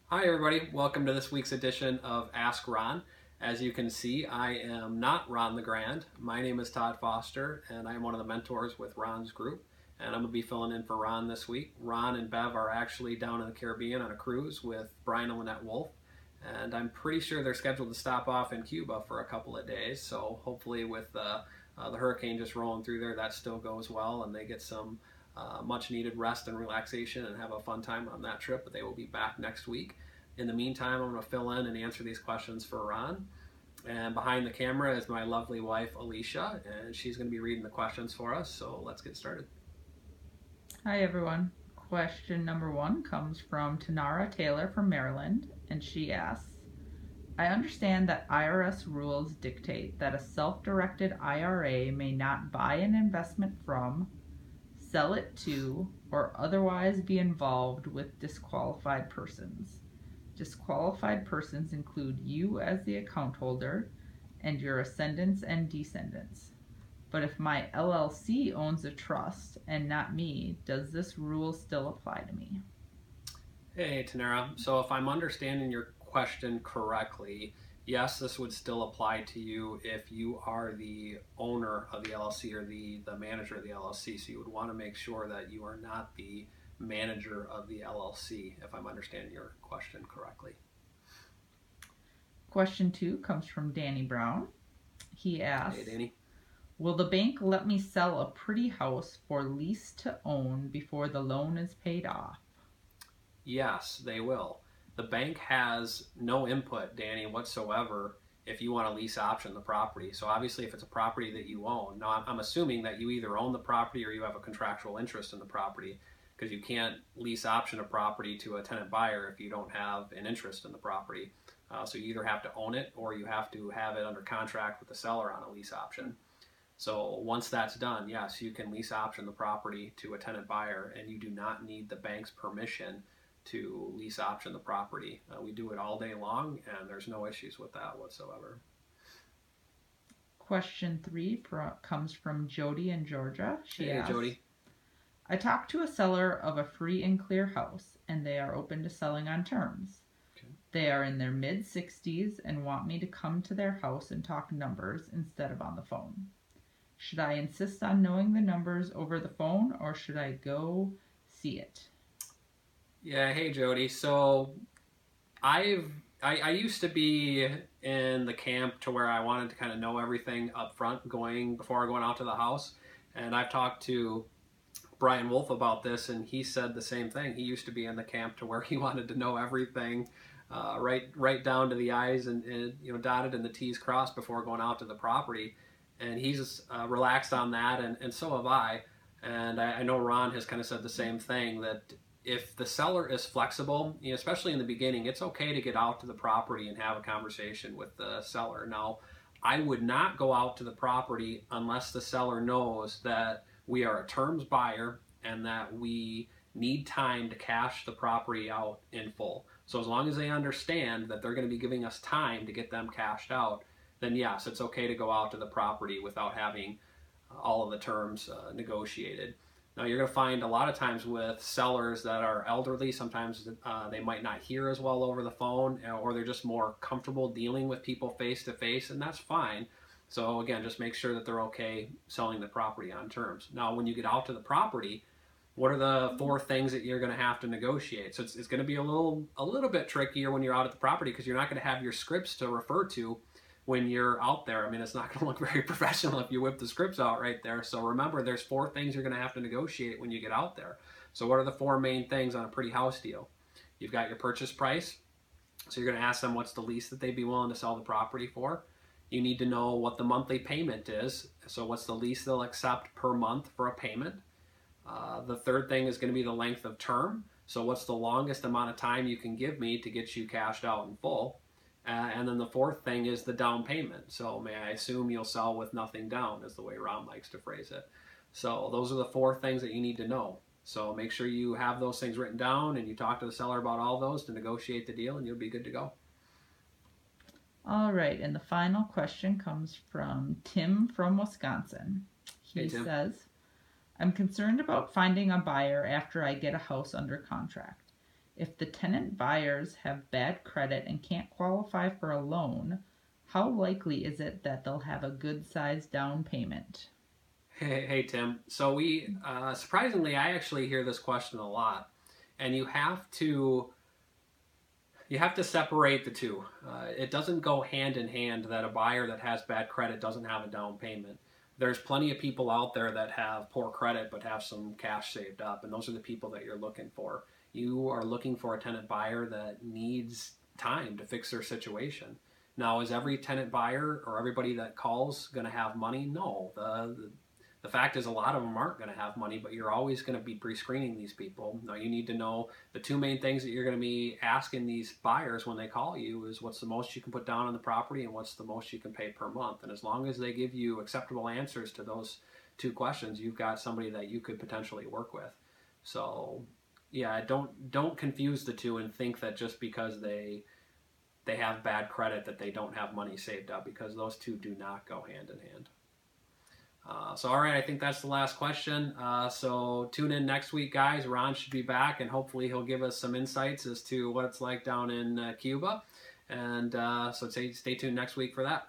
Hi everybody, welcome to this week's edition of Ask Ron. As you can see, I am not Ron LeGrand. My name is Todd Foster and I am one of the mentors with Ron's group, and I'm going to be filling in for Ron this week. Ron and Bev are actually down in the Caribbean on a cruise with Brian and Lynette Wolf, and I'm pretty sure they're scheduled to stop off in Cuba for a couple of days, so hopefully with the hurricane just rolling through there, that still goes well and they get some much needed rest and relaxation and have a fun time on that trip, but they will be back next week. In the meantime, I'm going to fill in and answer these questions for Ron. And behind the camera is my lovely wife, Alicia, and she's going to be reading the questions for us, so let's get started. Hi everyone. Question number 1 comes from Tanara Taylor from Maryland, and she asks, I understand that IRS rules dictate that a self-directed IRA may not buy an investment from, sell it to, or otherwise be involved with disqualified persons. Disqualified persons include you as the account holder and your ascendants and descendants. But if my LLC owns a trust and not me, does this rule still apply to me? Hey, Tanara. So if I'm understanding your question correctly, yes, this would still apply to you if you are the owner of the LLC or the manager of the LLC. So you would want to make sure that you are not the manager of the LLC, if I'm understanding your question correctly. Question 2 comes from Danny Brown. He asks, Hey, Danny. Will the bank let me sell a pretty house for lease to own before the loan is paid off? Yes, they will. The bank has no input, Danny, whatsoever if you want to lease option the property. So obviously if it's a property that you own, now I'm assuming that you either own the property or you have a contractual interest in the property, because you can't lease option a property to a tenant buyer if you don't have an interest in the property. So you either have to own it or you have to have it under contract with the seller on a lease option. So once that's done, yes, you can lease option the property to a tenant buyer, and you do not need the bank's permission to lease option the property. We do it all day long, and there's no issues with that whatsoever. Question 3 comes from Jodi in Georgia. She Hey, asks, Jodi. I talked to a seller of a free and clear house, and they are open to selling on terms. Okay. They are in their mid-60s and want me to come to their house and talk numbers instead of on the phone. Should I insist on knowing the numbers over the phone, or should I go see it? Yeah, hey, Jodi. So I used to be in the camp to where I wanted to kind of know everything up front before going out to the house, and I've talked to Brian Wolf about this, and he said the same thing. He used to be in the camp to where he wanted to know everything, right down to the I's and dotted and the T's crossed before going out to the property. And he's relaxed on that, and so have I. And I know Ron has kind of said the same thing, that if the seller is flexible, especially in the beginning, it's okay to get out to the property and have a conversation with the seller. Now, I would not go out to the property unless the seller knows that we are a terms buyer and that we need time to cash the property out in full. So as long as they understand that they're going to be giving us time to get them cashed out, then yes, it's okay to go out to the property without having all of the terms negotiated. Now you're going to find a lot of times with sellers that are elderly, sometimes they might not hear as well over the phone, or they're just more comfortable dealing with people face to face, and that's fine. So again, just make sure that they're okay selling the property on terms. Now when you get out to the property, what are the 4 things that you're going to have to negotiate? So it's going to be a little bit trickier when you're out at the property, because you're not going to have your scripts to refer to when you're out there. I mean, it's not going to look very professional if you whip the scripts out right there. So remember, there's 4 things you're going to have to negotiate when you get out there. So what are the 4 main things on a pretty house deal? You've got your purchase price. So you're going to ask them what's the lease that they'd be willing to sell the property for. You need to know what the monthly payment is. So what's the lease they'll accept per month for a payment. The third thing is going to be the length of term. So what's the longest amount of time you can give me to get you cashed out in full? And then the 4th thing is the down payment. So may I assume you'll sell with nothing down, is the way Ron likes to phrase it. So those are the 4 things that you need to know. So make sure you have those things written down and you talk to the seller about all those to negotiate the deal, and you'll be good to go. All right, and the final question comes from Tim from Wisconsin. He says, I'm concerned about finding a buyer after I get a house under contract. If the tenant buyers have bad credit and can't qualify for a loan, how likely is it that they'll have a good sized down payment? Hey, Tim. So surprisingly, I actually hear this question a lot, and you have to separate the two. It doesn't go hand in hand that a buyer that has bad credit doesn't have a down payment. There's plenty of people out there that have poor credit but have some cash saved up, and those are the people that you're looking for. You are looking for a tenant buyer that needs time to fix their situation. Now, is every tenant buyer or everybody that calls going to have money? No. The fact is, a lot of them aren't going to have money, but you're always going to be pre-screening these people. Now, you need to know the two main things that you're going to be asking these buyers when they call you is what's the most you can put down on the property and what's the most you can pay per month. And as long as they give you acceptable answers to those two questions, you've got somebody that you could potentially work with. So, yeah, don't confuse the two and think that just because they have bad credit that they don't have money saved up, because those two do not go hand in hand. All right, I think that's the last question. So tune in next week, guys. Ron should be back, and hopefully he'll give us some insights as to what it's like down in Cuba. And so stay tuned next week for that.